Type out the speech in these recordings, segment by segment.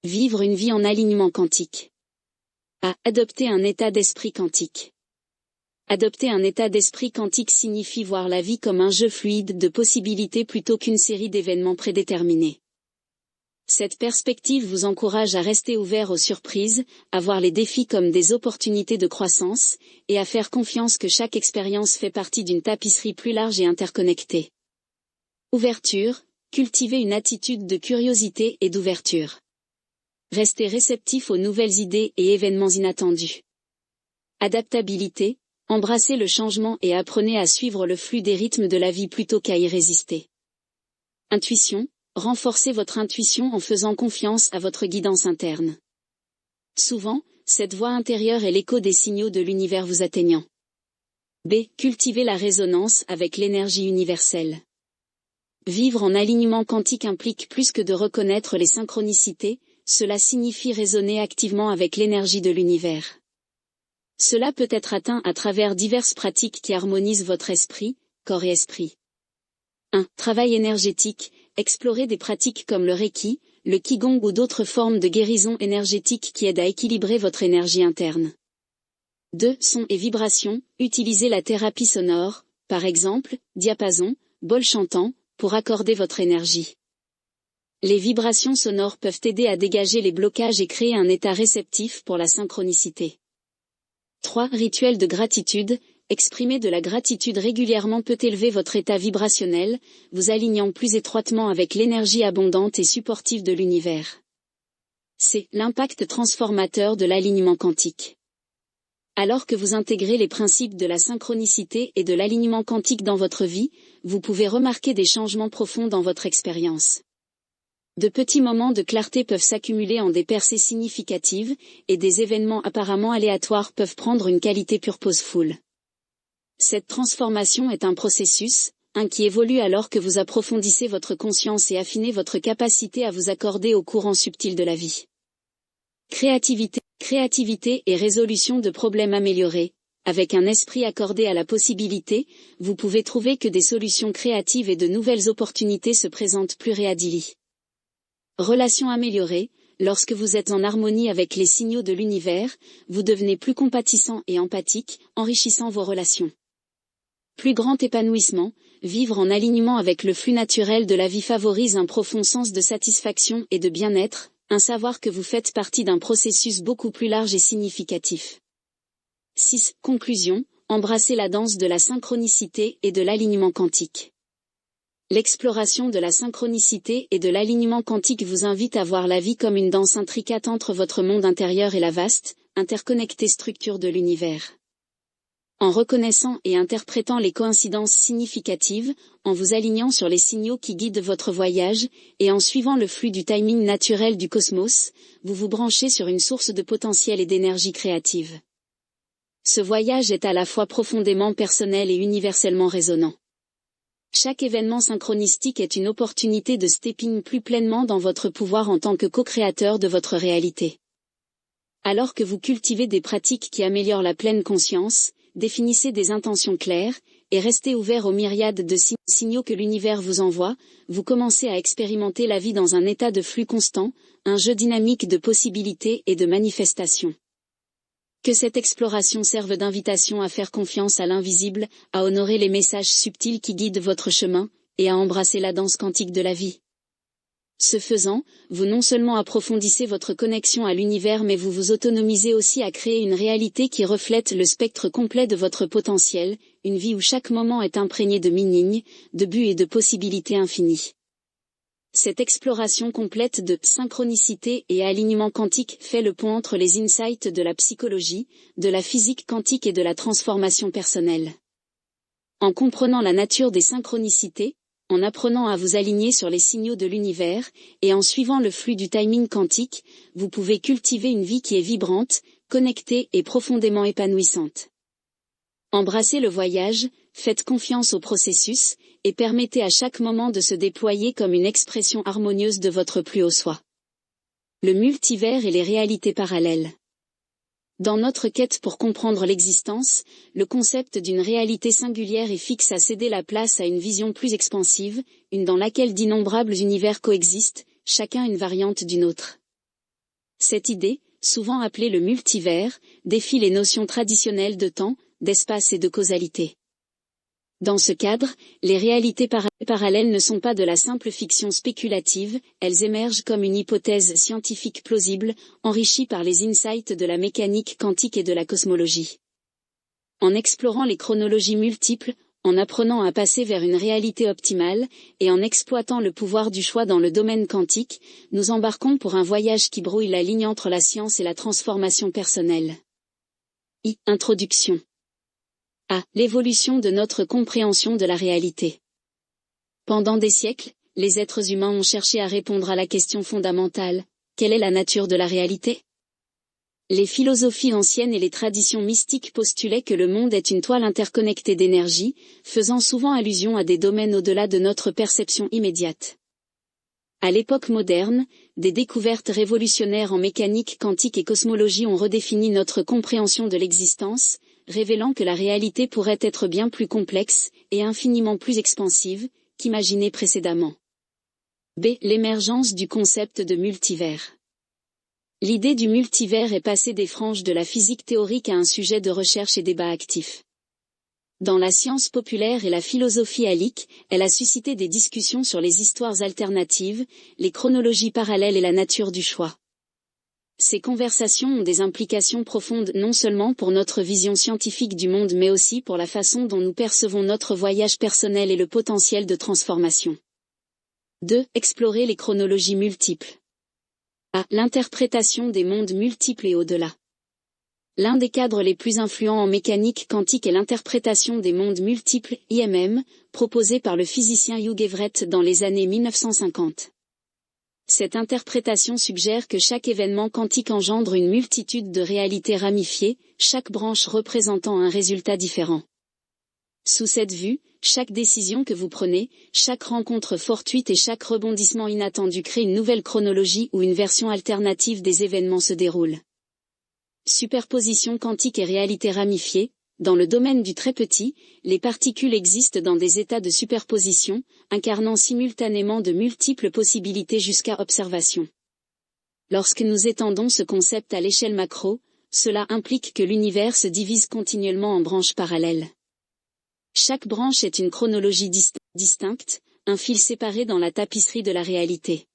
Vivre une vie en alignement quantique. A. Adopter un état d'esprit quantique. Adopter un état d'esprit quantique signifie voir la vie comme un jeu fluide de possibilités plutôt qu'une série d'événements prédéterminés. Cette perspective vous encourage à rester ouvert aux surprises, à voir les défis comme des opportunités de croissance, et à faire confiance que chaque expérience fait partie d'une tapisserie plus large et interconnectée. Ouverture, cultiver une attitude de curiosité et d'ouverture. Restez réceptif aux nouvelles idées et événements inattendus. Adaptabilité, embrassez le changement et apprenez à suivre le flux des rythmes de la vie plutôt qu'à y résister. Intuition, renforcez votre intuition en faisant confiance à votre guidance interne. Souvent, cette voix intérieure est l'écho des signaux de l'univers vous atteignant. B. Cultivez la résonance avec l'énergie universelle. Vivre en alignement quantique implique plus que de reconnaître les synchronicités, cela signifie résonner activement avec l'énergie de l'univers. Cela peut être atteint à travers diverses pratiques qui harmonisent votre esprit, corps et esprit. 1. Travail énergétique, explorez des pratiques comme le Reiki, le Qigong ou d'autres formes de guérison énergétique qui aident à équilibrer votre énergie interne. 2. Son et vibrations, utilisez la thérapie sonore, par exemple, diapason, bol chantant, pour accorder votre énergie. Les vibrations sonores peuvent aider à dégager les blocages et créer un état réceptif pour la synchronicité. 3. Rituel de gratitude, exprimer de la gratitude régulièrement peut élever votre état vibrationnel, vous alignant plus étroitement avec l'énergie abondante et supportive de l'univers. C. L'impact transformateur de l'alignement quantique. Alors que vous intégrez les principes de la synchronicité et de l'alignement quantique dans votre vie, vous pouvez remarquer des changements profonds dans votre expérience. De petits moments de clarté peuvent s'accumuler en des percées significatives, et des événements apparemment aléatoires peuvent prendre une qualité purposeful. Cette transformation est un processus, qui évolue alors que vous approfondissez votre conscience et affinez votre capacité à vous accorder aux courants subtils de la vie. Créativité et résolution de problèmes améliorés. Avec un esprit accordé à la possibilité, vous pouvez trouver que des solutions créatives et de nouvelles opportunités se présentent plus réadili. Relations améliorées, lorsque vous êtes en harmonie avec les signaux de l'univers, vous devenez plus compatissant et empathique, enrichissant vos relations. Plus grand épanouissement, vivre en alignement avec le flux naturel de la vie favorise un profond sens de satisfaction et de bien-être, un savoir que vous faites partie d'un processus beaucoup plus large et significatif. 6. Conclusion, embrassez la danse de la synchronicité et de l'alignement quantique. L'exploration de la synchronicité et de l'alignement quantique vous invite à voir la vie comme une danse intricate entre votre monde intérieur et la vaste, interconnectée structure de l'univers. En reconnaissant et interprétant les coïncidences significatives, en vous alignant sur les signaux qui guident votre voyage, et en suivant le flux du timing naturel du cosmos, vous vous branchez sur une source de potentiel et d'énergie créative. Ce voyage est à la fois profondément personnel et universellement résonnant. Chaque événement synchronistique est une opportunité de stepping plus pleinement dans votre pouvoir en tant que co-créateur de votre réalité. Alors que vous cultivez des pratiques qui améliorent la pleine conscience, définissez des intentions claires, et restez ouvert aux myriades de signaux que l'univers vous envoie, vous commencez à expérimenter la vie dans un état de flux constant, un jeu dynamique de possibilités et de manifestations. Que cette exploration serve d'invitation à faire confiance à l'invisible, à honorer les messages subtils qui guident votre chemin, et à embrasser la danse quantique de la vie. Ce faisant, vous non seulement approfondissez votre connexion à l'univers mais vous vous autonomisez aussi à créer une réalité qui reflète le spectre complet de votre potentiel, une vie où chaque moment est imprégné de meaning, de buts et de possibilités infinies. Cette exploration complète de synchronicité et alignement quantique fait le pont entre les insights de la psychologie, de la physique quantique et de la transformation personnelle. En comprenant la nature des synchronicités, en apprenant à vous aligner sur les signaux de l'univers, et en suivant le flux du timing quantique, vous pouvez cultiver une vie qui est vibrante, connectée et profondément épanouissante. Embrassez le voyage, faites confiance au processus, et permettez à chaque moment de se déployer comme une expression harmonieuse de votre plus haut soi. Le multivers et les réalités parallèles. Dans notre quête pour comprendre l'existence, le concept d'une réalité singulière et fixe a cédé la place à une vision plus expansive, une dans laquelle d'innombrables univers coexistent, chacun une variante d'une autre. Cette idée, souvent appelée le multivers, défie les notions traditionnelles de temps, d'espace et de causalité. Dans ce cadre, les réalités parallèles ne sont pas de la simple fiction spéculative, elles émergent comme une hypothèse scientifique plausible, enrichie par les insights de la mécanique quantique et de la cosmologie. En explorant les chronologies multiples, en apprenant à passer vers une réalité optimale, et en exploitant le pouvoir du choix dans le domaine quantique, nous embarquons pour un voyage qui brouille la ligne entre la science et la transformation personnelle. Introduction. L'évolution de notre compréhension de la réalité. Pendant des siècles, les êtres humains ont cherché à répondre à la question fondamentale, quelle est la nature de la réalité ? Les philosophies anciennes et les traditions mystiques postulaient que le monde est une toile interconnectée d'énergie, faisant souvent allusion à des domaines au-delà de notre perception immédiate. À l'époque moderne, des découvertes révolutionnaires en mécanique quantique et cosmologie ont redéfini notre compréhension de l'existence, révélant que la réalité pourrait être bien plus complexe, et infiniment plus expansive, qu'imaginée précédemment. L'émergence du concept de multivers. L'idée du multivers est passée des franges de la physique théorique à un sujet de recherche et débat actif. Dans la science populaire et la philosophie alique, elle a suscité des discussions sur les histoires alternatives, les chronologies parallèles et la nature du choix. Ces conversations ont des implications profondes non seulement pour notre vision scientifique du monde mais aussi pour la façon dont nous percevons notre voyage personnel et le potentiel de transformation. Explorer les chronologies multiples. L'interprétation des mondes multiples et au-delà. L'un des cadres les plus influents en mécanique quantique est l'interprétation des mondes multiples, IMM, proposée par le physicien Hugh Everett dans les années 1950. Cette interprétation suggère que chaque événement quantique engendre une multitude de réalités ramifiées, chaque branche représentant un résultat différent. Sous cette vue, chaque décision que vous prenez, chaque rencontre fortuite et chaque rebondissement inattendu crée une nouvelle chronologie où une version alternative des événements se déroule. Superposition quantique et réalité ramifiée. Dans le domaine du très petit, les particules existent dans des états de superposition, incarnant simultanément de multiples possibilités jusqu'à observation. Lorsque nous étendons ce concept à l'échelle macro, cela implique que l'univers se divise continuellement en branches parallèles. Chaque branche est une chronologie distincte, un fil séparé dans la tapisserie de la réalité.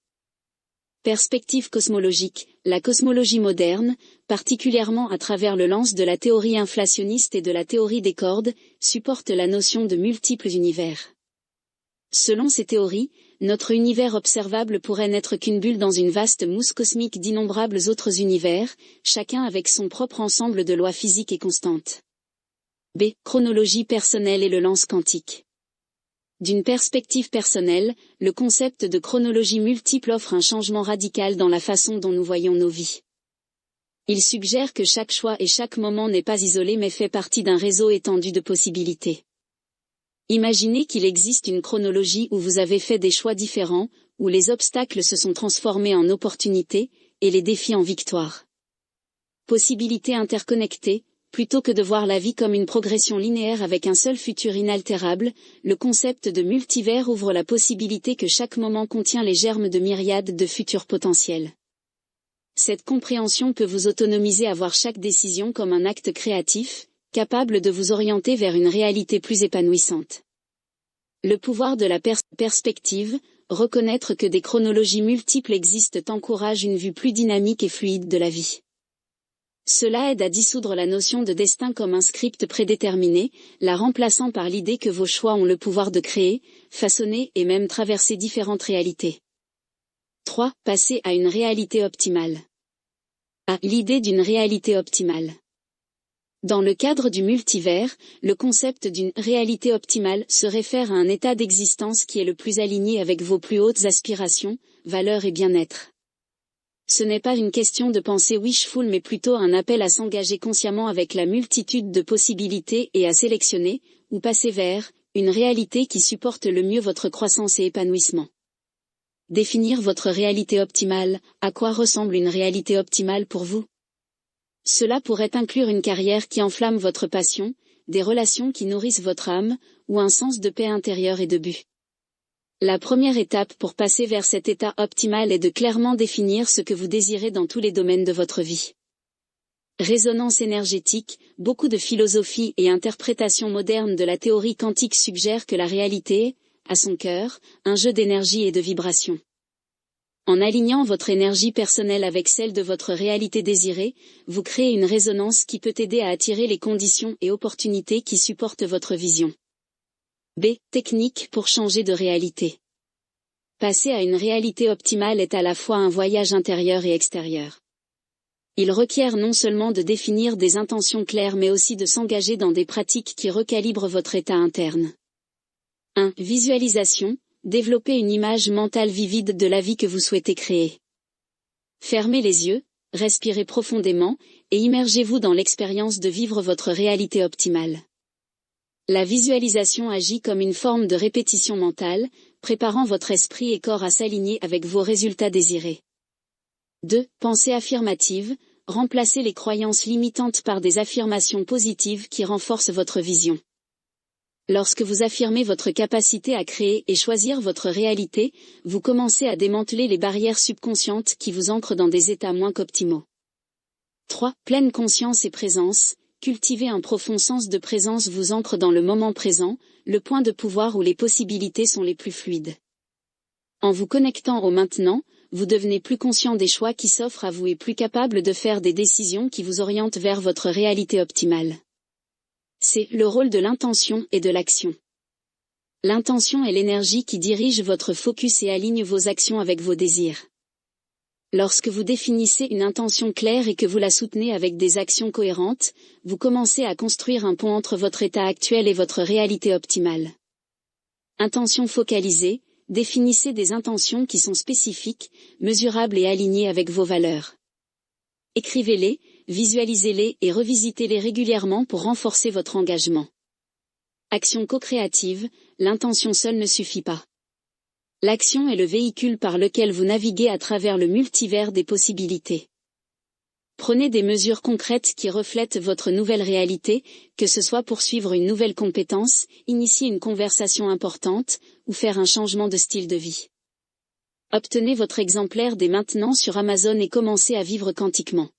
Perspective cosmologique. La cosmologie moderne, particulièrement à travers le lens de la théorie inflationniste et de la théorie des cordes, supporte la notion de multiples univers. Selon ces théories, notre univers observable pourrait n'être qu'une bulle dans une vaste mousse cosmique d'innombrables autres univers, chacun avec son propre ensemble de lois physiques et constantes. Chronologie personnelle et le lens quantique. D'une perspective personnelle, le concept de chronologie multiple offre un changement radical dans la façon dont nous voyons nos vies. Il suggère que chaque choix et chaque moment n'est pas isolé mais fait partie d'un réseau étendu de possibilités. Imaginez qu'il existe une chronologie où vous avez fait des choix différents, où les obstacles se sont transformés en opportunités, et les défis en victoires. Possibilités interconnectées. Plutôt que de voir la vie comme une progression linéaire avec un seul futur inaltérable, le concept de multivers ouvre la possibilité que chaque moment contient les germes de myriades de futurs potentiels. Cette compréhension peut vous autonomiser à voir chaque décision comme un acte créatif, capable de vous orienter vers une réalité plus épanouissante. Le pouvoir de la perspective, reconnaître que des chronologies multiples existent encourage une vue plus dynamique et fluide de la vie. Cela aide à dissoudre la notion de destin comme un script prédéterminé, la remplaçant par l'idée que vos choix ont le pouvoir de créer, façonner et même traverser différentes réalités. 3. Passer à une réalité optimale. L'idée d'une réalité optimale. Dans le cadre du multivers, le concept d'une réalité optimale se réfère à un état d'existence qui est le plus aligné avec vos plus hautes aspirations, valeurs et bien-être. Ce n'est pas une question de pensée wishful mais plutôt un appel à s'engager consciemment avec la multitude de possibilités et à sélectionner, ou passer vers, une réalité qui supporte le mieux votre croissance et épanouissement. Définir votre réalité optimale, à quoi ressemble une réalité optimale pour vous ? Cela pourrait inclure une carrière qui enflamme votre passion, des relations qui nourrissent votre âme, ou un sens de paix intérieure et de but. La première étape pour passer vers cet état optimal est de clairement définir ce que vous désirez dans tous les domaines de votre vie. Résonance énergétique, beaucoup de philosophies et interprétations modernes de la théorie quantique suggèrent que la réalité est, à son cœur, un jeu d'énergie et de vibrations. En alignant votre énergie personnelle avec celle de votre réalité désirée, vous créez une résonance qui peut aider à attirer les conditions et opportunités qui supportent votre vision. B. Technique pour changer de réalité. Passer à une réalité optimale est à la fois un voyage intérieur et extérieur. Il requiert non seulement de définir des intentions claires mais aussi de s'engager dans des pratiques qui recalibrent votre état interne. 1. Visualisation. Développez une image mentale vivide de la vie que vous souhaitez créer. Fermez les yeux, respirez profondément, et immergez-vous dans l'expérience de vivre votre réalité optimale. La visualisation agit comme une forme de répétition mentale, préparant votre esprit et corps à s'aligner avec vos résultats désirés. 2. Pensée affirmative. Remplacez les croyances limitantes par des affirmations positives qui renforcent votre vision. Lorsque vous affirmez votre capacité à créer et choisir votre réalité, vous commencez à démanteler les barrières subconscientes qui vous ancrent dans des états moins qu'optimaux. 3. Pleine conscience et présence. Cultiver un profond sens de présence vous ancre dans le moment présent, le point de pouvoir où les possibilités sont les plus fluides. En vous connectant au maintenant, vous devenez plus conscient des choix qui s'offrent à vous et plus capable de faire des décisions qui vous orientent vers votre réalité optimale. C'est le rôle de l'intention et de l'action. L'intention est l'énergie qui dirige votre focus et aligne vos actions avec vos désirs. Lorsque vous définissez une intention claire et que vous la soutenez avec des actions cohérentes, vous commencez à construire un pont entre votre état actuel et votre réalité optimale. Intention focalisée. Définissez des intentions qui sont spécifiques, mesurables et alignées avec vos valeurs. Écrivez-les, visualisez-les et revisitez-les régulièrement pour renforcer votre engagement. Action co-créative. L'intention seule ne suffit pas. L'action est le véhicule par lequel vous naviguez à travers le multivers des possibilités. Prenez des mesures concrètes qui reflètent votre nouvelle réalité, que ce soit poursuivre une nouvelle compétence, initier une conversation importante, ou faire un changement de style de vie. Obtenez votre exemplaire dès maintenant sur Amazon et commencez à vivre quantiquement.